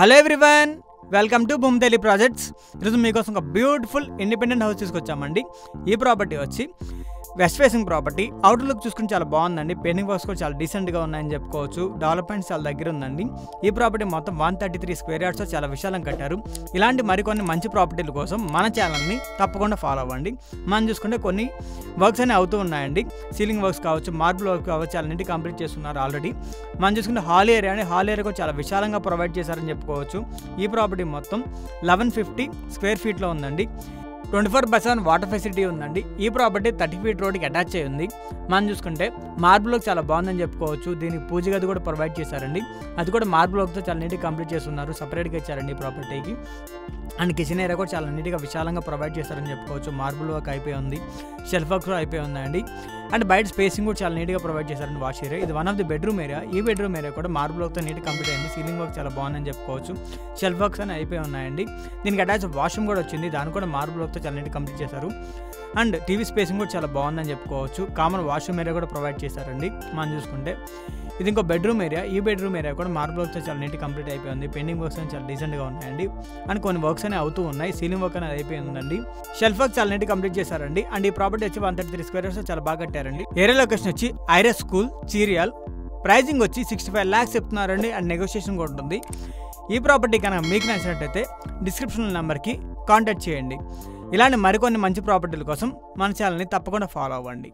Hello everyone, welcome to Bhoomithalli projects. ఈరోజు మీకోసం ఒక బ్యూటిఫుల్ ఇండిపెండెంట్ హౌస్ తీసుకొచ్చామండి. ఈ ప్రాపర్టీ వచ్చి west facing property. Outer look చూసుకుని చాలా బాగుందండి. పెయింటింగ్ వర్క్స్ కూడా చాలా డీసెంట్గా ఉన్నాయని చెప్పుకోవచ్చు. డెవలప్మెంట్స్ చాలా దగ్గర ఉందండి. ఈ ప్రాపర్టీ మొత్తం 133 స్క్వేర్ యార్డ్స్తో చాలా విశాలం కట్టారు. ఇలాంటి మరికొన్ని మంచి ప్రాపర్టీల కోసం మన ఛానల్ని తప్పకుండా ఫాలో అవ్వండి. మనం చూసుకుంటే కొన్ని వర్క్స్ అనేవి అవుతూ ఉన్నాయండి. సీలింగ్ వర్క్స్ కావచ్చు, మార్బుల్ వర్క్ కావచ్చు, చాలా నీట్గా కంప్లీట్ చేస్తున్నారు ఆల్రెడీ. మనం చూసుకుంటే హాల్ ఏరియా అండి. హాల్ ఏరియా కూడా చాలా విశాలంగా ప్రొవైడ్ చేశారని చెప్పుకోవచ్చు. ఈ ప్రాపర్టీ మొత్తం 1150 స్క్వేర్ ఫీట్లో ఉందండి. 24/7 వాటర్ ఫెసిలిటీ ఉందండి. ఈ ప్రాపర్టీ 30 ఫీట్ రోడ్కి అటాచ్ అయ్యి ఉంది. మనం చూసుకుంటే మార్బుల్ వర్క్ చాలా బాగుందని చెప్పుకోవచ్చు. దీనికి పూజ గది కూడా ప్రొవైడ్ చేశారండి. అది కూడా మార్బుల్ వర్క్తో చాలా నీట్గా కంప్లీట్ చేస్తున్నారు. సపరేట్గా ఇచ్చారండి ఈ ప్రాపర్టీకి. అండ్ కిచెన్ ఏరియా కూడా చాలా నీట్గా విశాలంగా ప్రొవైడ్ చేశారని చెప్పుకోవచ్చు. మార్బుల్ వర్క్ అయిపోయి ఉంది, షెల్ఫ్ వర్క్ కూడా అయిపోయి ఉందండి. అండ్ బయట స్పేసింగ్ కూడా చాలా నీట్గా ప్రొవైడ్ చేశారండి. వాష్ ఏరియా ఇది one of the bedroom area. ఈ బెడ్రూమ్ ఏరియా కూడా మార్బుల్ వర్క్తో నీట్గా కంప్లీట్ అయింది. సీలింగ్ వర్క్ చాలా బాగుందని చెప్పుకోవచ్చు. షెల్ఫ్ వర్క్స్ అని అయిపోయి ఉన్నాయండి. దీనికి అటాచ్ వాష్రూమ్ కూడా వచ్చింది. దాన్ని కూడా మార్బుల్ వర్క్తో చాలా నీట్గా కంప్లీట్ చేశారు. అండ్ టీవీ స్పేసింగ్ కూడా చాలా బాగుందని చెప్పుకోవచ్చు. కామన్ వాష్రూమ్ ఏరియా కూడా ప్రొవైడ్ చేశారండి. మనం చూసుకుంటే ఇది ఇంకో బెడ్రూమ్ ఏరియా. ఈ బెడ్రూమ్ ఏరియా కూడా మార్బుల్ వర్క్తో చాలా నీట్గా కంప్లీట్ అయిపోయింది. పెయింటింగ్ వర్క్స్ అని చాలా డీసెంట్గా ఉన్నాయండి. అండ్ కొన్ని వర్క్స్ అనేవి అవుతూ ఉన్నాయి. సీలింగ్ వర్క్ అనేది అయిపోయిందండి. షెల్ఫ్ వర్క్ చాలా నీట్గా కంప్లీట్ చేశారండి. అండ్ ఈ ప్రాపర్టీ వచ్చి 133 స్క్వేర్ యార్డ్స్ చాలా బాగా కట్టారండి. ఏరియా లొకేషన్ వచ్చి ఐరస్ స్కూల్, చీరియాల్. ప్రైజింగ్ వచ్చి 65 lakhs చెప్తున్నారండి. అండ్ నెగోషియేషన్ కూడా ఉంటుంది. ఈ ప్రాపర్టీ కనుక మీకు నచ్చినట్టయితే డిస్క్రిప్షన్ నెంబర్కి కాంటాక్ట్ చేయండి. ఇలాంటి మరికొన్ని మంచి ప్రాపర్టీల కోసం మన ఛానల్ని తప్పకుండా ఫాలో అవ్వండి.